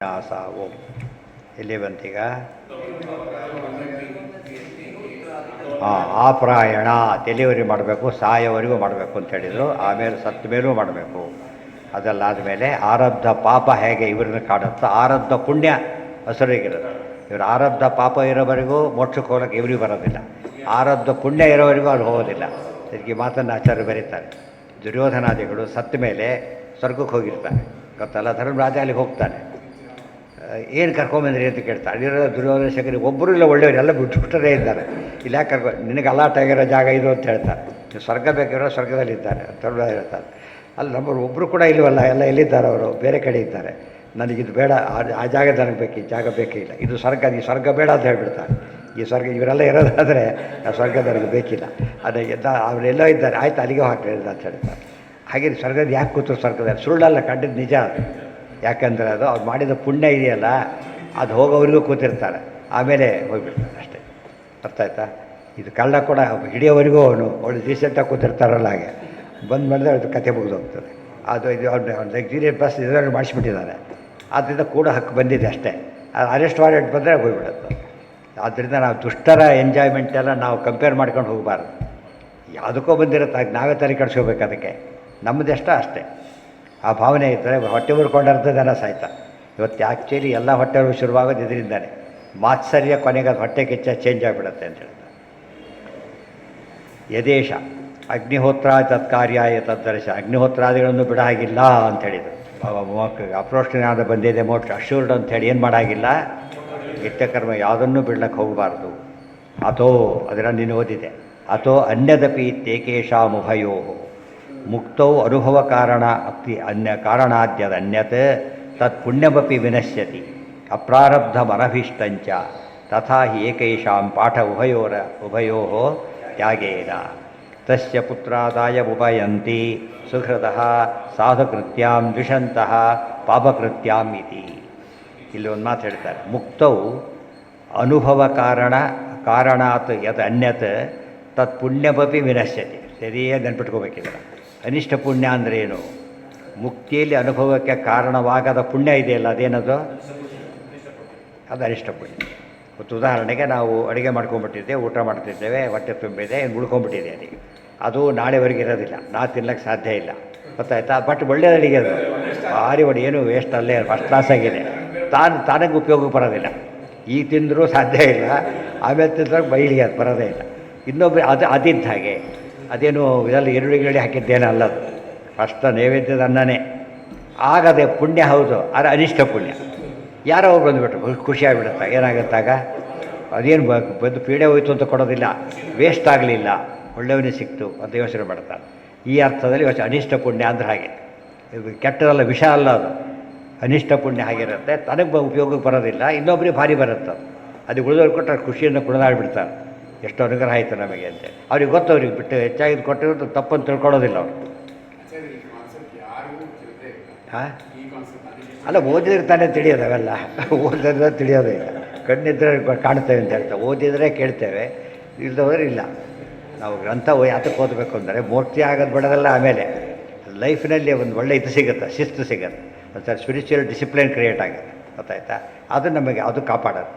ನ್ಯಾಸ ಓಂ ಎಲ್ಲಿ ಬಂತೀಗ? ಆಪ್ರಾಯಣ ಡೆಲಿವರಿ ಮಾಡಬೇಕು, ಸಾಯೋವರೆಗೂ ಮಾಡಬೇಕು ಅಂತ ಹೇಳಿದರು. ಆಮೇಲೆ ಸತ್ತ ಮೇಲೂ ಮಾಡಬೇಕು. ಅದಲ್ಲಾದ ಮೇಲೆ ಆರಬ್ಧ ಪಾಪ ಹೇಗೆ ಇವ್ರನ್ನ ಕಾಡುತ್ತೋ ಆರಬ್ಧ ಪುಣ್ಯ ಹಸುರಿಗಿರುತ್ತೆ. ಇವರು ಆರಬ್ಧ ಪಾಪ ಇರೋವರೆಗೂ ಮೋಕ್ಷಕ್ಕೆ ಹೋಗೋಕ್ಕೆ ಇವ್ರಿಗೆ ಬರೋದಿಲ್ಲ, ಆರಬ್ಧ ಪುಣ್ಯ ಇರೋವರೆಗೂ ಅದು ಹೋಗೋದಿಲ್ಲ. ಇದಕ್ಕೆ ಮಾತನ್ನು ಆಚಾರ್ಯ ಬರೀತಾರೆ. ದುರ್ಯೋಧನಾದಿಗಳು ಸತ್ತ ಮೇಲೆ ಸ್ವರ್ಗಕ್ಕೆ ಹೋಗಿರ್ತಾರೆ ಗೊತ್ತಲ್ಲ. ಧರ್ಮರಾಜ ಅಲ್ಲಿಗೆ ಹೋಗ್ತಾನೆ. ಏನು ಕರ್ಕೊಂಬಂದ್ರಿ ಅಂತ ಕೇಳ್ತಾರೆ. ಅಲ್ಲಿರೋ ದುರ್ಯೋಧನ ಶಕರಿಗೆ ಒಬ್ಬರು ಇಲ್ಲ, ಒಳ್ಳೆಯವರು ಎಲ್ಲ ಬಿಟ್ಟುಬಿಟ್ಟರೇ ಇದ್ದಾರೆ. ಇಲ್ಲ ಯಾಕೆ ನಿನಗೆ ಅಲಾಟ್ ಆಗಿರೋ ಜಾಗ ಇದು ಅಂತ ಹೇಳ್ತಾರೆ. ನೀವು ಸ್ವರ್ಗ ಬೇಕಿರೋ ಸ್ವರ್ಗದಲ್ಲಿದ್ದಾರೆ ಧರ್ಮರಾಜ ಹೇಳ್ತಾರೆ. ಅಲ್ಲಿ ನಮ್ಮರು ಒಬ್ಬರು ಕೂಡ ಇಲ್ವಲ್ಲ, ಎಲ್ಲ ಎಲ್ಲಿದ್ದಾರೆ ಅವರು, ಬೇರೆ ಕಡೆ ಇದ್ದಾರೆ. ನನಗಿದು ಬೇಡ, ಆ ಜಾಗ ನನಗೆ ಬೇಕು, ಈ ಜಾಗ ಬೇಕೇ ಇಲ್ಲ, ಇದು ಸ್ವರ್ಗ, ಈ ಸ್ವರ್ಗ ಬೇಡ ಅಂತ ಹೇಳ್ಬಿಡ್ತಾರೆ. ಈ ಸ್ವರ್ಗ ಇವರೆಲ್ಲ ಇರೋದಾದರೆ ಆ ಸ್ವರ್ಗ ನನಗೆ ಬೇಕಿಲ್ಲ, ಅದು ಅವರೆಲ್ಲೋ ಇದ್ದಾರೆ, ಆಯ್ತು ಅಲ್ಲಿಗೆ ಹಾಕಿ ಅಂತ ಹೇಳ್ತಾರೆ. ಹಾಗೆ ಸ್ವರ್ಗದ ಯಾಕೆ ಕೂತರು ಸ್ವರ್ಗದಲ್ಲಿ? ಸುಳ್ಳಲ್ಲ, ಕಂಡಿದ್ದು ನಿಜ ಅದು. ಯಾಕಂದರೆ ಅದು ಅವ್ರು ಮಾಡಿದ ಪುಣ್ಯ ಇದೆಯಲ್ಲ, ಅದು ಹೋಗೋವರೆಗೂ ಕೂತಿರ್ತಾರೆ, ಆಮೇಲೆ ಹೋಗ್ಬಿಡ್ತಾರೆ ಅಷ್ಟೇ. ಅರ್ಥ ಆಯ್ತಾ? ಇದು ಕಳ್ಳ ಕೂಡ ಹಿಡಿಯೋವರೆಗೂ ಅವನು ಒಳ್ಳೆ ರೀಸೆಂಟಾಗಿ ಕೂತಿರ್ತಾರಲ್ಲ, ಹಾಗೆ ಬಂದು ಮಾಡಿದ್ರೆ ಅದು ಕತೆ ಮುಗಿದೋಗ್ತದೆ. ಅದು ಇದು ಅವ್ನು ಲಕ್ಸುರಿಯಸ್ ಬಸ್ ಇದರಲ್ಲಿ ಮಾಡಿಸ್ಬಿಟ್ಟಿದ್ದಾರೆ, ಆದ್ದರಿಂದ ಕೂಡ ಹಕ್ಕು ಬಂದಿದೆ ಅಷ್ಟೇ. ಅದು ಅರೆಸ್ಟ್ ವಾರೆಂಟ್ ಬಂದರೆ ಹೋಗ್ಬಿಡುತ್ತೆ. ಆದ್ದರಿಂದ ನಾವು ದುಷ್ಟರ ಎಂಜಾಯ್ಮೆಂಟ್ ಎಲ್ಲ ನಾವು ಕಂಪೇರ್ ಮಾಡ್ಕೊಂಡು ಹೋಗಬಾರ್ದು. ಯಾವುದಕ್ಕೋ ಬಂದಿರುತ್ತೆ, ನಾವೇ ತಲೆ ಕಟ್ಸ್ಕೋಬೇಕು ಅದಕ್ಕೆ. ನಮ್ಮದೆಷ್ಟ ಅಷ್ಟೇ. ಆ ಭಾವನೆ ಇದ್ದರೆ ಹೊಟ್ಟೆ ಉರ್ಕೊಂಡರ್ಥ ಜನ ಸಾಯ್ತಾ. ಇವತ್ತು ಆ್ಯಕ್ಚುಲಿ ಎಲ್ಲ ಹೊಟ್ಟೆ ಶುರುವಾಗೋದು ಇದರಿಂದಾನೆ. ಮಾತ್ಸರ್ಯ ಕೊನೆಗೆ ಅದು ಹೊಟ್ಟೆ ಕಿಚ್ಚ ಚೇಂಜ್ ಆಗಿಬಿಡುತ್ತೆ ಅಂತ ಹೇಳ್ತಾರೆ. ಯದೇಶ ಅಗ್ನಿಹೋತ್ರ ತತ್ಕಾರ್ಯಾಯ ತದ್ದರ್ಶ, ಅಗ್ನಿಹೋತ್ರಾದಿಗಳನ್ನು ಬಿಡ ಹಾಗಿಲ್ಲ ಅಂತ ಹೇಳಿದರು. ಅಪ್ರೋಷ್ಠನಾದ ಬಂದಿದೆ ಮೋಕ್ಷ ಅಶ್ಯೂರ್ಡ್ ಅಂಥೇಳಿ ಏನು ಮಾಡಾಗಿಲ್ಲ, ನಿತ್ಯಕರ್ಮ ಯಾವುದನ್ನು ಬಿಡ್ಲಕ್ಕೆ ಹೋಗಬಾರ್ದು. ಅಥೋ ಅದರ ನೀನು ಓದಿದೆ. ಅಥೋ ಅನ್ಯದಪಿ ತೇಕೇಶಾಮುಭಯೋ ಮುಕ್ತೌ ಅನುಭವ ಕಾರಣ ಅಪ್ತಿ ಅನ್ಯ ಕಾರಣಾದ್ಯದ ಅನ್ಯತ್ ತತ್ ಪುಣ್ಯಮಪಿ ವಿನಶ್ಯತಿ ಅಪ್ರಾರಬ್ಧಮನಭೀಷ್ಟಂಚ ತಥಾ ಹಿ ಏಕೈಷಾಂ ಪಾಠ ಉಭಯೋ ತ್ಯಾಗೇನ ತಸ್ಯ ಪುತ್ರಾದಾಯ ಉಪಯಂತಿ ಸುಹೃದಃ ಸಾಧುಕೃತ್ಯಾಂ ದ್ವಿಷಂತಃ ಪಾಪಕೃತ್ಯಾಂ ಇತಿ. ಇಲ್ಲಿ ಒಂದು ಮಾತು ಹೇಳ್ತಾರೆ. ಮುಕ್ತೌ ಅನುಭವ ಕಾರಣಾತ್ ಯತ್ ಅನ್ಯತ್ ತತ್ ಪುಣ್ಯಮಪಿ ವಿನಶ್ಯತಿ. ಸರಿಯೇ ನೆನ್ಪಿಟ್ಕೋಬೇಕಿದ್ರೆ. ಅನಿಷ್ಟ ಪುಣ್ಯ ಅಂದರೆ ಏನು? ಮುಕ್ತಿಯಲ್ಲಿ ಅನುಭವಕ್ಕೆ ಕಾರಣವಾಗದ ಪುಣ್ಯ ಇದೆಯಲ್ಲ, ಅದೇನದು? ಅದು ಅನಿಷ್ಟ ಪುಣ್ಯ. ಮತ್ತು ಉದಾಹರಣೆಗೆ ನಾವು ಅಡುಗೆ ಮಾಡ್ಕೊಂಡ್ಬಿಟ್ಟಿದ್ದೇವೆ, ಊಟ ಮಾಡ್ತಿದ್ದೇವೆ, ಹೊಟ್ಟೆ ತುಂಬಿದೆ, ಉಳ್ಕೊಂಡ್ಬಿಟ್ಟಿದೆ, ಅದಕ್ಕೆ ಅದು ನಾಳೆವರೆಗೆ ಇರೋದಿಲ್ಲ, ನಾವು ತಿನ್ನಕ್ಕೆ ಸಾಧ್ಯ ಇಲ್ಲ. ಗೊತ್ತಾಯ್ತಾ? ಬಟ್ ಒಳ್ಳೆಯ ಅಡುಗೆ ಅದು, ಭಾರಿ ಒಳ್ಳೆ, ಏನು ವೇಸ್ಟ್ ಅಲ್ಲೇ ಫಸ್ಟ್ ಕ್ಲಾಸಾಗಿದೆ. ತಾನಕ್ಕೆ ಉಪಯೋಗಕ್ಕೆ ಬರೋದಿಲ್ಲ. ಈಗ ತಿಂದರೂ ಸಾಧ್ಯ ಇಲ್ಲ, ಆಮೇಲೆ ತಿಂದಾಗ ಬೈಲಿಗೆ ಅದು ಬರೋದೇ ಇಲ್ಲ. ಇನ್ನೊಬ್ಬರು ಅದಿದ್ದ ಹಾಗೆ ಅದೇನು ಇದೆಲ್ಲ ಈರುಳ್ಳಿ ಹಾಕಿದ್ದೇನೆ ಅಲ್ಲದು, ಫಸ್ಟ್ ನೈವೇದ್ಯದ ಅನ್ನನೇ. ಆಗದೆ ಪುಣ್ಯ ಹೌದು, ಆದರೆ ಅನಿಷ್ಟ ಪುಣ್ಯ. ಯಾರೋ ಅವ್ರು ಬಂದುಬಿಟ್ರು, ಖುಷಿಯಾಗಿಬಿಡುತ್ತೆ. ಏನಾಗುತ್ತಾಗ ಅದೇನು ಬಂದು ಪೀಡೆ ಹೋಯ್ತು ಅಂತ ಕೊಡೋದಿಲ್ಲ, ವೇಸ್ಟ್ ಆಗಲಿಲ್ಲ, ಒಳ್ಳೆಯವನೇ ಸಿಕ್ತು ಅಂತ ಯೋಚನೆ ಮಾಡ್ತಾರೆ. ಈ ಅರ್ಥದಲ್ಲಿ ಅನಿಷ್ಟ ಪುಣ್ಯ ಅಂದ್ರೆ ಹಾಗೆ. ಇದು ಕೆಟ್ಟದಲ್ಲ, ವಿಷ ಅಲ್ಲ ಅದು. ಅನಿಷ್ಟ ಪುಣ್ಯ ಹಾಗಿರುತ್ತೆ, ತನಗೆ ಉಪಯೋಗಕ್ಕೆ ಬರೋದಿಲ್ಲ, ಇನ್ನೊಬ್ಬರಿಗೆ ಭಾರಿ ಬರುತ್ತೆ. ಅದು ಉಳಿದವ್ರು ಕೊಟ್ಟರೆ ಖುಷಿಯನ್ನು ಕುಣಿದಾಡ್ಬಿಡ್ತಾರೆ, ಎಷ್ಟು ಅನುಗ್ರಹ ಆಯಿತು ನಮಗೆ ಅಂತೇಳಿ. ಅವ್ರಿಗೆ ಗೊತ್ತು, ಅವ್ರಿಗೆ ಬಿಟ್ಟು ಹೆಚ್ಚಾಗಿದ್ದು ಕೊಟ್ಟಿರೋದು ತಪ್ಪನ್ನು ತಿಳ್ಕೊಳ್ಳೋದಿಲ್ಲ ಅವರು. ಹಾಂ ಅಲ್ಲ, ಓದಿದ್ರೆ ತಿಳಿಯೋದು ಅವೆಲ್ಲ, ಓದಿದ್ರೆ ತಿಳಿಯೋದೇ ಇಲ್ಲ. ಕಣ್ಣಿದ್ರೆ ಕಾಣ್ತೇವೆ ಅಂತ ಹೇಳ್ತೇವೆ, ಓದಿದರೆ ಕೇಳ್ತೇವೆ, ಇಲ್ಲದವ್ರು ಇಲ್ಲ. ನಾವು ಗ್ರಂಥ ಯಾತಕ್ಕೆ ಓದಬೇಕು ಅಂದರೆ ಮೂರ್ತಿ ಆಗೋದು ಬಿಡೋದಲ್ಲ, ಆಮೇಲೆ ಲೈಫ್ನಲ್ಲಿ ಒಂದು ಒಳ್ಳೆ ಇದು ಸಿಗುತ್ತೆ, ಶಿಸ್ತು ಸಿಗುತ್ತೆ, ಒಂಥರ ಸ್ಪಿರಿಚುವಲ್ ಡಿಸಿಪ್ಲಿನ್ ಕ್ರಿಯೇಟ್ ಆಗುತ್ತೆ. ಗೊತ್ತಾಯ್ತಾ? ಅದು ನಮಗೆ ಅದು ಕಾಪಾಡೋದು.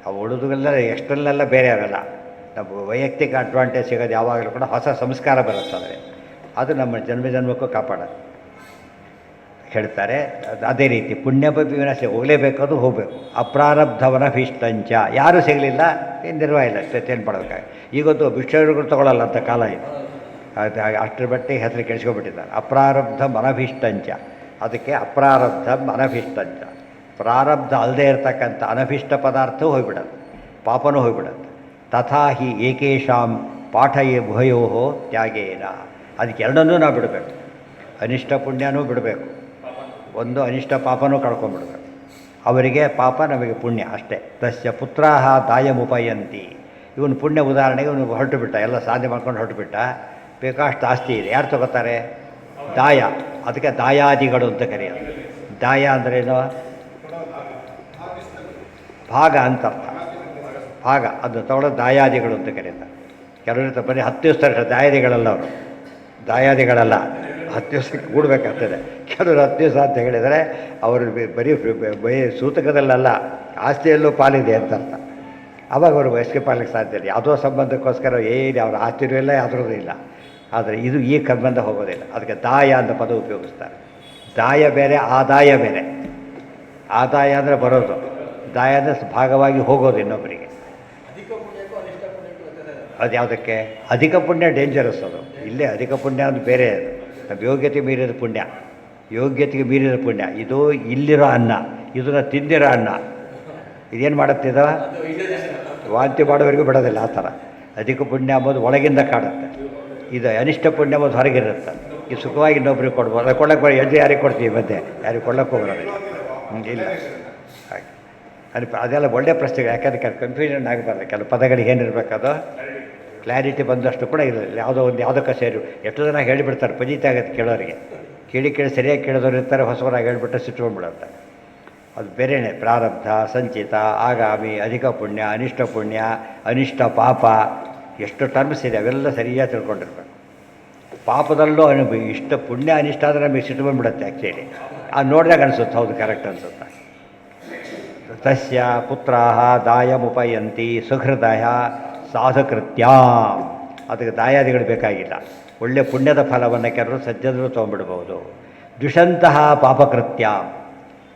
ಅವು ಉಳಿದುಗಳೆಲ್ಲ ಎಷ್ಟರಲ್ಲೆಲ್ಲ ಬೇರೆ ಅವೆಲ್ಲ. ನಮ್ಮ ವೈಯಕ್ತಿಕ ಅಡ್ವಾಂಟೇಜ್ ಸಿಗೋದು ಯಾವಾಗಲೂ ಕೂಡ ಹೊಸ ಸಂಸ್ಕಾರ ಬರುತ್ತದೆ, ಅದು ನಮ್ಮ ಜನ್ಮಕ್ಕೂ ಕಾಪಾಡೋದು ಹೇಳ್ತಾರೆ. ಅದೇ ರೀತಿ ಪುಣ್ಯಪಿ ವಿನಾಶ, ಹೋಗಲೇಬೇಕಾದ್ರು ಹೋಗಬೇಕು. ಅಪ್ರಾರಬ್ಧವನಭೀಷ್ಟಂಚ, ಯಾರೂ ಸಿಗಲಿಲ್ಲ, ಏನು ನಿರ್ವಾಹ ಇಲ್ಲ, ಏನು ಮಾಡಬೇಕಾಗಿ. ಈಗೊಂದು ಭಿಕ್ಷೆಗಳು ತೊಗೊಳ್ಳಲ್ಲ ಅಂತ ಕಾಲ ಇದು. ಅದು ಅಷ್ಟರ ಬಟ್ಟೆ ಹೆಸರು ಕೆಡಿಸ್ಕೊಬಿಟ್ಟಿದ್ದಾರೆ. ಅಪ್ರಾರಬ್ಧ ಅನಭೀಷ್ಟಂಚ, ಅದಕ್ಕೆ ಅಪ್ರಾರಬ್ಧ ಅನಭೀಷ್ಟಂಚ. ಪ್ರಾರಬ್ಧ ಅಲ್ಲದೆ ಇರತಕ್ಕಂಥ ಅನಭೀಷ್ಟ ಪದಾರ್ಥವೂ ಹೋಗ್ಬಿಡೋದು, ಪಾಪನೂ ಹೋಗ್ಬಿಡೋದು. ತಥಾ ಹಿ ಏಕೇಶಾಂ ಪಾಠಯೇ ಉಭಯೋ ತ್ಯಾಗೇನ. ಅದಕ್ಕೆ ಎರಡನ್ನೂ ನಾವು ಬಿಡಬೇಕು, ಅನಿಷ್ಟ ಪುಣ್ಯನೂ ಬಿಡಬೇಕು, ಒಂದು ಅನಿಷ್ಟ ಪಾಪನೂ ಕಳ್ಕೊಂಡ್ಬಿಡ್ಬೇಕು. ಅವರಿಗೆ ಪಾಪ, ನಮಗೆ ಪುಣ್ಯ ಅಷ್ಟೇ. ತಸ್ಯ ಪುತ್ರಾಹ ದಾಯಮುಪಯಂತಿ. ಇವನು ಪುಣ್ಯ ಉದಾಹರಣೆಗೆ ಇವನು ಹೊರಟು ಬಿಟ್ಟ, ಎಲ್ಲ ಸಾಧನೆ ಮಾಡ್ಕೊಂಡು ಹೊರಟು ಬಿಟ್ಟ, ಬೇಕಾಷ್ಟು ಆಸ್ತಿ ಇದೆ, ಯಾರು ತಗೋತಾರೆ? ದಾಯ. ಅದಕ್ಕೆ ದಾಯಾದಿಗಳು ಅಂತ ಕರೆಯೋದು. ದಾಯ ಅಂದ್ರೇನು? ಭಾಗ ಅಂತ ಅರ್ಥ. ಭಾಗ, ಅದು ತಗೊಳ್ಳೋದು ದಾಯಾದಿಗಳು ಅಂತ ಕರೀತಾರೆ. ಕೆಲವರು ಬರೀ 10 ದಿವಸ ದಾಯಾದಿಗಳಲ್ಲ, ಅವರು ದಾಯಾದಿಗಳಲ್ಲ, 10 ದಿವಸಕ್ಕೆ ಕೂಡಬೇಕಾಗ್ತದೆ. ಕೆಲವರು 10 ದಿವಸ ಅಂತ ಹೇಳಿದರೆ ಅವರು ಬರೀ ಸೂತಕದಲ್ಲಲ್ಲ, ಆಸ್ತಿಯಲ್ಲೂ ಪಾಲಿದೆ ಅಂತ ಅರ್ಥ. ಆವಾಗ ಅವರು ವಯಸ್ಸಿಗೆ ಪಾಲಿಗೆ ಸಾಧ್ಯ ಇಲ್ಲ. ಯಾವುದೋ ಸಂಬಂಧಕ್ಕೋಸ್ಕರ ಏನು ಅವ್ರ ಆಸ್ತಿನೂ ಇಲ್ಲ, ಯಾವುದ್ರೂ ಇಲ್ಲ. ಆದರೆ ಇದು ಈ ಸಂಬಂಧ ಹೋಗೋದಿಲ್ಲ. ಅದಕ್ಕೆ ದಾಯ ಅಂತ ಪದ ಉಪಯೋಗಿಸ್ತಾರೆ. ದಾಯ ಬೇರೆ, ಆದಾಯ ಬೇರೆ. ಆದಾಯ ಅಂದರೆ ಬರೋದು, ದಾಯ ಅಂದರೆ ಭಾಗವಾಗಿ ಹೋಗೋದು ಇನ್ನೊಬ್ಬರಿಗೆ. ಅದು ಯಾವುದಕ್ಕೆ? ಅಧಿಕ ಪುಣ್ಯ ಡೇಂಜರಸ್ ಅದು. ಇಲ್ಲೇ ಅಧಿಕ ಪುಣ್ಯ ಅದು ಬೇರೆ. ಅದು ನಮ್ಮ ಯೋಗ್ಯತೆ ಮೀರಿದ ಪುಣ್ಯ, ಯೋಗ್ಯತೆಗೆ ಮೀರಿದ ಪುಣ್ಯ. ಇದು ಇಲ್ಲಿರೋ ಅನ್ನ, ಇದನ್ನು ತಿಂದಿರೋ ಅನ್ನ. ಇದೇನು ಮಾಡುತ್ತಿದ? ವಾಂತಿ ಮಾಡೋವರೆಗೂ ಬಿಡೋದಿಲ್ಲ. ಆ ಥರ ಅಧಿಕ ಪುಣ್ಯ ಅಂಬೋದು ಒಳಗಿಂದ ಕಾಡುತ್ತೆ, ಇದು ಅನಿಷ್ಟ ಪುಣ್ಯ ಅಂಬೋದು ಹೊರಗಿರುತ್ತೆ. ಇದು ಸುಖವಾಗಿ ಇನ್ನೊಬ್ರಿಗೆ ಕೊಡ್ಬೋದು. ಅದು ಕೊಳ್ಳಕ್ಕೆ ಎದ್ದು ಯಾರಿಗೆ ಕೊಡ್ತೀವಿ ಮಧ್ಯೆ? ಯಾರಿಗೆ ಕೊಳ್ಳಕ್ಕೆ ಹೋಗೋದಿಲ್ಲ. ಇಲ್ಲ ಹಾಗೆ ಅದೆಲ್ಲ ಒಳ್ಳೆಯ ಪ್ರಶ್ನೆಗಳು. ಯಾಕಂದರೆ ಕನ್ಫ್ಯೂಷನ್ ಆಗಬಾರ್ದು. ಕೆಲವು ಪದಗಳಿಗೆ ಏನಿರಬೇಕದು ಕ್ಲಾರಿಟಿ ಬಂದಷ್ಟು ಕೂಡ ಇರಲಿಲ್ಲ. ಯಾವುದಕ್ಕೆ ಸೇರಿ ಎಷ್ಟು ಜನ ಹೇಳಿಬಿಡ್ತಾರೆ, ಪಂಜಿತ ಆಗುತ್ತೆ ಕೇಳೋರಿಗೆ. ಕೇಳಿ ಸರಿಯಾಗಿ ಕೇಳೋರು ಇರ್ತಾರೆ, ಹೊಸವರಾಗಿ ಹೇಳಿಬಿಟ್ಟು ಸಿಟ್ಕೊಂಡ್ಬಿಡುತ್ತೆ. ಅದು ಬೇರೆಯೇ. ಪ್ರಾರಬ್ಧ, ಸಂಚಿತ, ಆಗಾಮಿ, ಅಧಿಕ ಪುಣ್ಯ, ಅನಿಷ್ಟ ಪುಣ್ಯ, ಅನಿಷ್ಟ ಪಾಪ, ಎಷ್ಟು ಟರ್ಮ್ಸ್ ಇದೆ, ಅವೆಲ್ಲ ಸರಿಯಾಗಿ ತಿಳ್ಕೊಂಡಿರ್ಬೇಕು. ಪಾಪದಲ್ಲೂ ಇಷ್ಟ ಪುಣ್ಯ ಅನಿಷ್ಟ ಆದರೆ ನಮಗೆ ಸಿಟ್ಟು ಬಂದುಬಿಡುತ್ತೆ ಆ್ಯಕ್ಚುಲಿ. ಅದು ನೋಡಿದಾಗ ಅನಿಸುತ್ತೆ, ಹೌದು ಕರೆಕ್ಟ್ ಅನಿಸುತ್ತೆ. ತಸ್ಯ ಪುತ್ರಾಹ ದಾಯಮುಪಯಂತಿ ಸುಹೃದಯ ಸಾಧುಕೃತ್ಯಾಂ. ಅದಕ್ಕೆ ದಾಯಾದಿಗಳು ಬೇಕಾಗಿಲ್ಲ. ಒಳ್ಳೆಯ ಪುಣ್ಯದ ಫಲವನ್ನು ಕೆಲವರು ಸಜ್ಜನರು ತೊಗೊಂಡ್ಬಿಡ್ಬೋದು. ದುಷಂತಹ ಪಾಪಕೃತ್ಯಾಂ.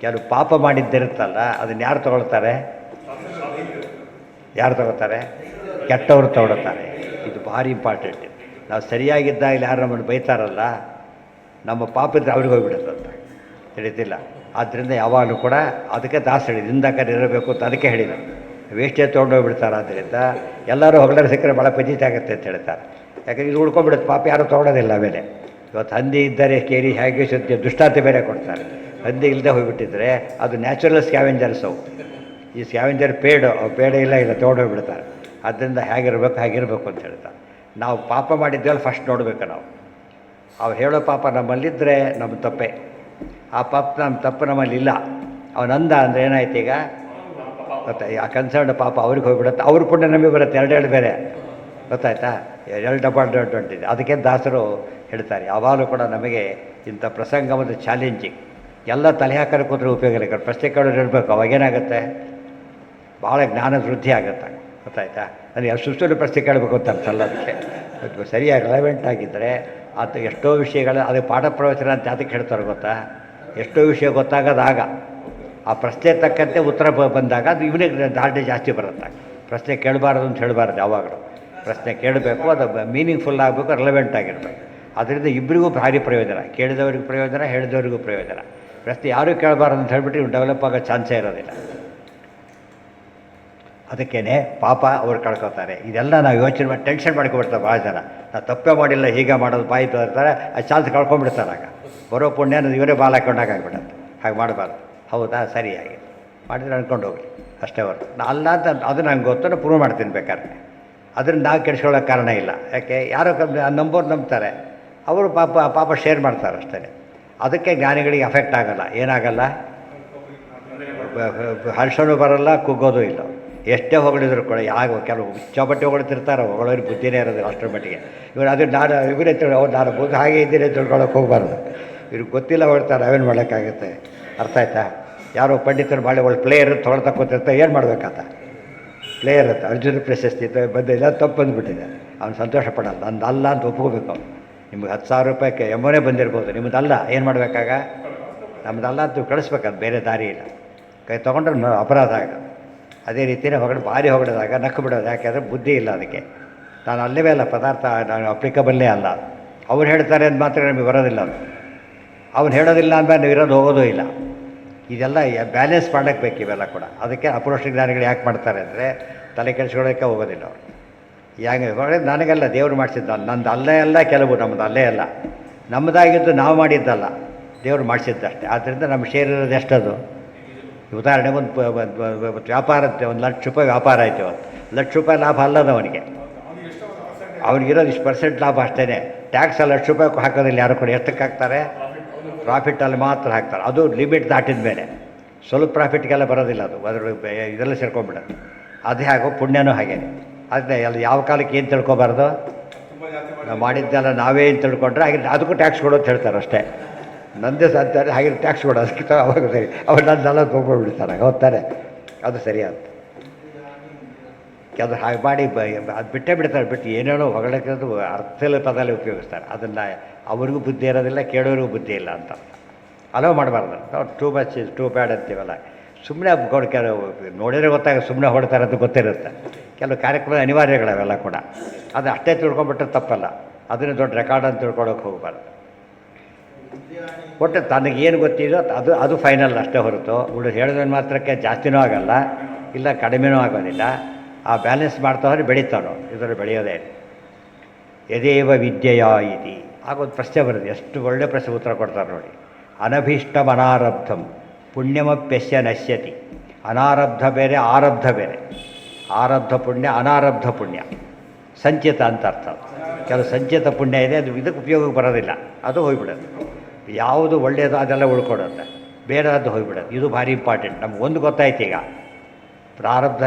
ಕೆಲವು ಪಾಪ ಮಾಡಿದ್ದಿರುತ್ತಲ್ಲ, ಅದನ್ನು ಯಾರು ತಗೊಳ್ತಾರೆ? ಯಾರು ತಗೋತಾರೆ? ಕೆಟ್ಟವರು ತಗೊಳ್ತಾರೆ. ಇದು ಭಾರಿ ಇಂಪಾರ್ಟೆಂಟ್. ನಾವು ಸರಿಯಾಗಿದ್ದಾಗ ಯಾರು ನಮ್ಮನ್ನು ಬೈತಾರಲ್ಲ, ನಮ್ಮ ಪಾಪ ಇದ್ದರೆ ಅವ್ರಿಗೆ ಹೋಗಿಬಿಡುತ್ತಂತ ತಿಳಿತಿಲ್ಲ. ಆದ್ದರಿಂದ ಯಾವಾಗಲೂ ಕೂಡ ಅದಕ್ಕೆ ದಾಸ ಹೇಳಿದ್ದು, ಹಿಂದಕ್ಕೆ ಇರಬೇಕು ಅಂತ ಅದಕ್ಕೆ ಹೇಳಿದ್ರು. ವೇಸ್ಟೇ ತೊಗೊಂಡೋಗ್ಬಿಡ್ತಾರೆ. ಆದ್ದರಿಂದ ಎಲ್ಲರೂ ಹೊಗಳರು ಸಿಕ್ಕರೆ ಭಾಳ ಪಂಜಿತ ಆಗುತ್ತೆ ಅಂತ ಹೇಳ್ತಾರೆ. ಯಾಕಂದರೆ ಇದು ಉಳ್ಕೊಂಡ್ಬಿಡುತ್ತೆ, ಪಾಪ ಯಾರೂ ತೊಗೊಳೋದಿಲ್ಲ ಆಮೇಲೆ. ಇವತ್ತು ಹಂದಿ ಇದ್ದರೆ ಕೇರಿ ಹೇಗೆ ಸುದ್ದಿ ದುಷ್ಟಾಂತ ಬೇರೆ ಕೊಡ್ತಾರೆ. ಹಂದಿ ಇಲ್ಲದೆ ಹೋಗಿಬಿಟ್ಟಿದ್ರೆ ಅದು ನ್ಯಾಚುರಲ್ ಸ್ಕ್ಯಾವೆಂಜರ್ಸ್. ಅವು ಈ ಸ್ಕ್ಯಾವೆಂಜರ್ ಪೇಡ ಇಲ್ಲ ತೊಗೊಂಡೋಗ್ಬಿಡ್ತಾರೆ. ಆದ್ದರಿಂದ ಹೇಗಿರ್ಬೇಕು ಹಾಗಿರ್ಬೇಕು ಅಂತ ಹೇಳ್ತಾರೆ. ನಾವು ಪಾಪ ಮಾಡಿದ್ದೇವಲ್ಲ ಫಸ್ಟ್ ನೋಡಬೇಕು ನಾವು. ಅವ್ರು ಹೇಳೋ ಪಾಪ ನಮ್ಮಲ್ಲಿದ್ದರೆ ನಮ್ಮ ತಪ್ಪೆ. ಆ ತಪ್ಪು ನಮ್ಮಲ್ಲಿ ಇಲ್ಲ. ಅವನಂದ ಅಂದರೆ ಏನಾಯ್ತು ಈಗ ಗೊತ್ತಾ? ಆ ಕನ್ಸರ್ನ್ ಪಾಪ ಅವ್ರಿಗೆ ಹೋಗಿಬಿಡುತ್ತೆ, ಅವ್ರ ಪುಣ್ಯ ನಮಗೆ ಬರುತ್ತೆ. ಎರಡು ಬೇರೆ ಗೊತ್ತಾಯ್ತಾ? ಎರಡು ಡಬಲ್ ಇದೆ. ಅದಕ್ಕೆ ದಾಸರು ಹೇಳ್ತಾರೆ ಯಾವಾಗಲೂ ಕೂಡ ನಮಗೆ ಇಂಥ ಪ್ರಸಂಗ ಒಂದು ಚಾಲೆಂಜಿಂಗ್. ಎಲ್ಲ ತಲೆ ಹಾಕೋಕ್ಕೆ ಕೂತ್ರೆ ಉಪಯೋಗ ಇಲ್ಲ. ಪ್ರಶ್ನೆ ಕೇಳೋರು ಇರಬೇಕು. ಅವಾಗೇನಾಗುತ್ತೆ? ಭಾಳ ಜ್ಞಾನ ವೃದ್ಧಿ ಆಗುತ್ತೆ. ಗೊತ್ತಾಯ್ತಾ? ನನಗೆ ಸುಸ್ತೂರು ಪ್ರಶ್ನೆ ಕೇಳಬೇಕು ಅಂತ ಅನ್ಸಲ್ಲ. ಅದಕ್ಕೆ ಸರಿಯಾಗಿ ರೆಲೆವೆಂಟ್ ಆಗಿದ್ದರೆ ಅದು ಎಷ್ಟೋ ವಿಷಯಗಳು ಅದಕ್ಕೆ ಪಾಠ ಪ್ರವಚನ ಅಂತ ಅದಕ್ಕೆ ಹೇಳ್ತಾರೆ ಗೊತ್ತಾ? ಎಷ್ಟೋ ವಿಷಯ ಗೊತ್ತಾಗೋದಾಗ ಆ ಪ್ರಶ್ನೆ ತಕ್ಕಂತೆ ಉತ್ತರ ಬಂದಾಗ ಅದು ಇವನಿಗೆ ದಾಟಿ ಜಾಸ್ತಿ ಬರುತ್ತೆ. ಪ್ರಶ್ನೆ ಕೇಳಬಾರ್ದು ಅಂತ ಹೇಳಬಾರ್ದು. ಯಾವಾಗಲೂ ಪ್ರಶ್ನೆ ಕೇಳಬೇಕು, ಅದು ಮೀನಿಂಗ್ಫುಲ್ ಆಗಬೇಕು, ರೆಲೆವೆಂಟ್ ಆಗಿರಬೇಕು. ಅದರಿಂದ ಇಬ್ಬರಿಗೂ ಭಾರಿ ಪ್ರಯೋಜನ. ಕೇಳಿದವರಿಗೂ ಪ್ರಯೋಜನ, ಹೇಳಿದವರಿಗೂ ಪ್ರಯೋಜನ. ಪ್ರಶ್ನೆ ಯಾರೂ ಕೇಳಬಾರ್ದು ಅಂತ ಹೇಳಿಬಿಟ್ಟು ಇವ್ನು ಡೆವಲಪ್ ಆಗೋ ಚಾನ್ಸೇ ಇರೋದಿಲ್ಲ. ಅದಕ್ಕೇ ಪಾಪ ಅವ್ರು ಕಳ್ಕೊತಾರೆ. ಇದೆಲ್ಲ ನಾವು ಯೋಚನೆ ಮಾಡಿ ಟೆನ್ಷನ್ ಮಾಡ್ಕೊಬಿಡ್ತಾರೆ ಭಾಳ ಜನ. ನಾವು ತಪ್ಪೇ ಮಾಡಿಲ್ಲ, ಹೀಗೆ ಮಾಡೋದು ಬಾಯಿ ತೋರ್ತಾರೆ, ಆ ಚಾನ್ಸ್ ಕಳ್ಕೊಂಡ್ಬಿಡ್ತಾರೆ. ಆಗ ಬರೋ ಪುಣ್ಯ ಅನ್ನೋದು ಇವರೇ ಬಾಲ್ ಹಾಕೊಂಡಾಗ ಆಗಿಬಿಡುತ್ತೆ. ಹಾಗೆ ಮಾಡಬಾರ್ದು. ಹೌದಾ? ಸರಿಯಾಗಿ ಮಾಡಿದ್ರೆ ಅಂದ್ಕೊಂಡು ಹೋಗಿ ಅಷ್ಟೇ ಹೊರತು ಅಲ್ಲ ಅಂತ ಅದು ನಂಗೆ ಗೊತ್ತು, ಪ್ರೂವ್ ಮಾಡ್ತೀನಿ ಬೇಕಾದ್ರೆ. ಅದರಿಂದ ನಾವು ಕೆಡಿಸ್ಕೊಳ್ಳೋಕೆ ಕಾರಣ ಇಲ್ಲ. ಯಾಕೆ? ಯಾರೋ ನಂಬೋರು ನಂಬ್ತಾರೆ, ಅವರು ಪಾಪ ಶೇರ್ ಮಾಡ್ತಾರೆ ಅಷ್ಟೇ. ಅದಕ್ಕೆ ಜ್ಞಾನಿಗಳಿಗೆ ಅಫೆಕ್ಟ್ ಆಗೋಲ್ಲ. ಏನಾಗಲ್ಲ? ಹರ್ಷನೂ ಬರೋಲ್ಲ, ಕುಗ್ಗೋದು ಇಲ್ಲ. ಎಷ್ಟೇ ಹೊಗಳಿದ್ರು ಕೂಡ ಕೆಲವು ಚೌಪಟ್ಟಿ ಹೊಗಳ್ತಿರ್ತಾರೆ, ಹೊಗಳೋರಿಗೆ ಬುದ್ಧಿನೇ ಇರೋದಿಲ್ಲ ಅಷ್ಟರ ಮಟ್ಟಿಗೆ. ಇವರು ಅದು ಇವರೇ ಅವ್ರು ನಾನು ಬುದ್ಧಿ ಹಾಗೆ ಇದ್ದೀರಿ ತಿಳ್ಕೊಳ್ಳೋಕೆ ಹೋಗ್ಬಾರ್ದು. ಇವ್ರಿಗೆ ಗೊತ್ತಿಲ್ಲ ಹೊಳ್ತಾರೆ, ಅವೇನು ಮಾಡೋಕ್ಕಾಗುತ್ತೆ? ಅರ್ಥ ಆಯ್ತಾ? ಯಾರೋ ಪಂಡಿತರು ಭಾಳ ಒಳ್ಳೆ ಪ್ಲೇಯರ್ ತೊಗೊಳ್ತಾ ಕೂತಿರ್ತಾರೆ, ಏನು ಮಾಡಬೇಕಾತ? ಪ್ಲೇಯರ್ ಅಂತ ಅರ್ಜುನ ಪ್ರಶಸ್ತಿ ಬಂದಿಲ್ಲ, ತಪ್ಪು ಬಂದುಬಿಟ್ಟಿದೆ. ಅವ್ನು ಸಂತೋಷ ಪಡಲ್ಲ. ನಂದು ಅಲ್ಲ ಅಂತ ಒಪ್ಕೋಬೇಕು ಅವ್ನು. ನಿಮ್ಗೆ 10,000 ರೂಪಾಯಿಗೆ ಎಮ್ಮನೇ ಬಂದಿರ್ಬೋದು, ನಿಮ್ಮದಲ್ಲ. ಏನು ಮಾಡಬೇಕಾಗ? ನಮ್ಮದಲ್ಲ ಅಂತ ಕಳಿಸ್ಬೇಕದು, ಬೇರೆ ದಾರಿ ಇಲ್ಲ. ಕೈ ತೊಗೊಂಡ್ರೆ ಅಪರಾಧ ಆಗ. ಅದೇ ರೀತಿಯೇ ಭಾರಿ ಹೊಗಳಿದಾಗ ನಕ್ಕು ಬಿಡೋದು. ಯಾಕೆಂದರೆ ಬುದ್ಧಿ ಇಲ್ಲ ಅದಕ್ಕೆ. ನಾನು ಅಲ್ಲವೇ ಅಲ್ಲ ಪದಾರ್ಥ, ನಾನು ಅಪ್ಲಿಕಬಲ್ಲೇ ಅಲ್ಲ. ಅವ್ರು ಹೇಳ್ತಾರೆ ಅಂತ ಮಾತ್ರ ನಮಗೆ ಬರೋದಿಲ್ಲ. ಅದು ಅವ್ನು ಹೇಳೋದಿಲ್ಲ ಅಂದಮೇಲೆ ನೀವು ಇರೋದು ಹೋಗೋದೂ ಇಲ್ಲ. ಇದೆಲ್ಲ ಬ್ಯಾಲೆನ್ಸ್ ಮಾಡೋಕ್ಕೆ ಬೇಕು ಇವೆಲ್ಲ ಕೂಡ. ಅದಕ್ಕೆ ಅಪರೋಕ್ಷ ಜ್ಞಾನಿಗಳು ಯಾಕೆ ಮಾಡ್ತಾರೆ ಅಂದರೆ ತಲೆ ಕೆಡಿಸ್ಕೊಳ್ಳೋಕ್ಕೆ ಹೋಗೋದಿಲ್ಲ ಅವರು. ಯಾಕೆ ಹೊಡೆದು ನನಗೆಲ್ಲ ದೇವರು ಮಾಡಿಸಿದ್ದ, ನಂದು ಅಲ್ಲೇ ಅಲ್ಲ, ಕೆಲವು ನಮ್ಮದು ಅಲ್ಲೇ ಅಲ್ಲ, ನಮ್ಮದಾಗಿದ್ದು ನಾವು ಮಾಡಿದ್ದಲ್ಲ, ದೇವರು ಮಾಡಿಸಿದ್ದಷ್ಟೇ. ಆದ್ದರಿಂದ ನಮ್ಮ ಶೇರ್ ಇರೋದು ಎಷ್ಟದು? ಉದಾಹರಣೆಗೆ ಒಂದು ವ್ಯಾಪಾರ, 1,00,000 ರೂಪಾಯಿ ವ್ಯಾಪಾರ ಆಯಿತು. 1,00,000 ರೂಪಾಯಿ ಲಾಭ ಅಲ್ಲದ ಅವನಿಗೆ. ಅವ್ನಿಗಿರೋದು ಇಷ್ಟು ಪರ್ಸೆಂಟ್ ಲಾಭ ಅಷ್ಟೇ. ಟ್ಯಾಕ್ಸ್ 1,00,000 ರೂಪಾಯಿ ಹಾಕೋದಿಲ್ಲ ಯಾರು ಕೂಡ. ಎಷ್ಟಕ್ಕೆ ಹಾಕ್ತಾರೆ? ಪ್ರಾಫಿಟಲ್ಲಿ ಮಾತ್ರ ಹಾಕ್ತಾರೆ. ಅದು ಲಿಮಿಟ್ ದಾಟಿದ ಮೇಲೆ. ಸ್ವಲ್ಪ ಪ್ರಾಫಿಟ್ಗೆಲ್ಲ ಬರೋದಿಲ್ಲ ಅದು, ಅದ್ರ ಇದೆಲ್ಲ ಸೇರ್ಕೊಂಡ್ಬಿಡೋದು. ಅದೇ ಆಗೋ ಪುಣ್ಯನೂ ಹಾಗೆ. ಆದರೆ ಅಲ್ಲಿ ಯಾವ ಕಾಲಕ್ಕೆ ಏನು ತಿಳ್ಕೊಬಾರ್ದು? ನಾವು ಮಾಡಿದ್ದೆಲ್ಲ ನಾವೇ ಅಂತ ತಿಳ್ಕೊಂಡ್ರೆ ಹಾಗೆ ಅದಕ್ಕೂ ಟ್ಯಾಕ್ಸ್ ಕೊಡೋ ಅಂತ ಹೇಳ್ತಾರೆ ಅಷ್ಟೇ. ನಂದೇ ಅಂತಾರೆ ಹಾಗೆ ಟ್ಯಾಕ್ಸ್ ಕೊಡೋ ಅದಕ್ಕೆ ಅವಾಗ ಸರಿ ಅವ್ರು ನನ್ನೆಲ್ಲ ತೊಗೊಂಡ್ಬಿಡ್ತಾರೆ ಹೋಗ್ತಾರೆ, ಅದು ಸರಿ ಅಂತ. ಅದು ಹಾಗೆ ಮಾಡಿ ಅದು ಬಿಟ್ಟೇ ಬಿಡ್ತಾರೆ. ಬಿಟ್ಟು ಏನೇನೋ ಹೊಗಳಕ್ಕೆ ಅರ್ಥದ ಪದದಲ್ಲಿ ಉಪಯೋಗಿಸ್ತಾರೆ. ಅದನ್ನು ಅವ್ರಿಗೂ ಬುದ್ಧಿ ಇರೋದಿಲ್ಲ, ಕೇಳೋರಿಗೂ ಬುದ್ಧಿ ಇಲ್ಲ ಅಂತ ಅಲೋ ಮಾಡಬಾರ್ದು. ನಾವು too much is too bad ಅಂತೀವಲ್ಲ, ಸುಮ್ಮನೆ ಕೆಲವು ನೋಡಿದರೆ ಗೊತ್ತಾಗ ಸುಮ್ಮನೆ ಹೊಡ್ತಾರೆ ಅಂತ ಗೊತ್ತಿರುತ್ತೆ. ಕೆಲವು ಕಾರ್ಯಕ್ರಮ ಅನಿವಾರ್ಯಗಳವೆಲ್ಲ ಕೂಡ, ಅದು ಅಷ್ಟೇ ತಿಳ್ಕೊಂಬಿಟ್ರೆ ತಪ್ಪಲ್ಲ. ಅದನ್ನು ದೊಡ್ಡ ರೆಕಾರ್ಡ್ ಅಂತ ತಿಳ್ಕೊಳ್ಳೋಕೆ ಹೋಗಬಾರ್ದು. ಒಟ್ಟು ತನಗೇನು ಗೊತ್ತಿದೋ ಅದು ಫೈನಲ್ ಅಷ್ಟೇ ಹೊರತು ಹೇಳಿದ ಮಾತ್ರಕ್ಕೆ ಜಾಸ್ತಿನೂ ಆಗಲ್ಲ, ಇಲ್ಲ ಕಡಿಮೆನೂ ಆಗೋದಿಲ್ಲ. ಆ ಬ್ಯಾಲೆನ್ಸ್ ಮಾಡ್ತಾವ್ರೆ ಬೆಳೀತಾನೋ, ಇದರಲ್ಲಿ ಬೆಳೆಯೋದೇ. ಯದೇವ ವಿದ್ಯೆಯ ಇತಿ ಆಗೊಂದು ಪ್ರಶ್ನೆ ಬರುತ್ತೆ, ಎಷ್ಟು ಒಳ್ಳೆ ಪ್ರಶ್ನೆ ಉತ್ತರ ಕೊಡ್ತಾರೆ ನೋಡಿ. ಅನಭೀಷ್ಟಂ ಅನಾರಬ್ಧಂ ಪುಣ್ಯಮಪ್ಯಸ್ಯ ನಶ್ಯತಿ. ಅನಾರಬ್ಧ ಬೇರೆ, ಆರಬ್ಧ ಬೇರೆ. ಆರಬ್ಧ ಪುಣ್ಯ, ಅನಾರಬ್ಧ ಪುಣ್ಯ, ಸಂಚಿತ ಅಂತ ಅರ್ಥ. ಕೆಲವು ಸಂಚಿತ ಪುಣ್ಯ ಇದೆ, ಅದು ಇದಕ್ಕೆ ಉಪಯೋಗಕ್ಕೆ ಬರೋದಿಲ್ಲ, ಅದು ಹೋಗ್ಬಿಡೋದು. ಯಾವುದು ಒಳ್ಳೆಯದು ಅದೆಲ್ಲ ಉಳ್ಕೊಡುತ್ತೆ, ಬೇರೆದು ಹೋಗ್ಬಿಡೋದು. ಇದು ಭಾರಿ ಇಂಪಾರ್ಟೆಂಟ್. ನಮ್ಗೆ ಒಂದು ಗೊತ್ತಾಯ್ತು ಈಗ, ಪ್ರಾರಬ್ಧ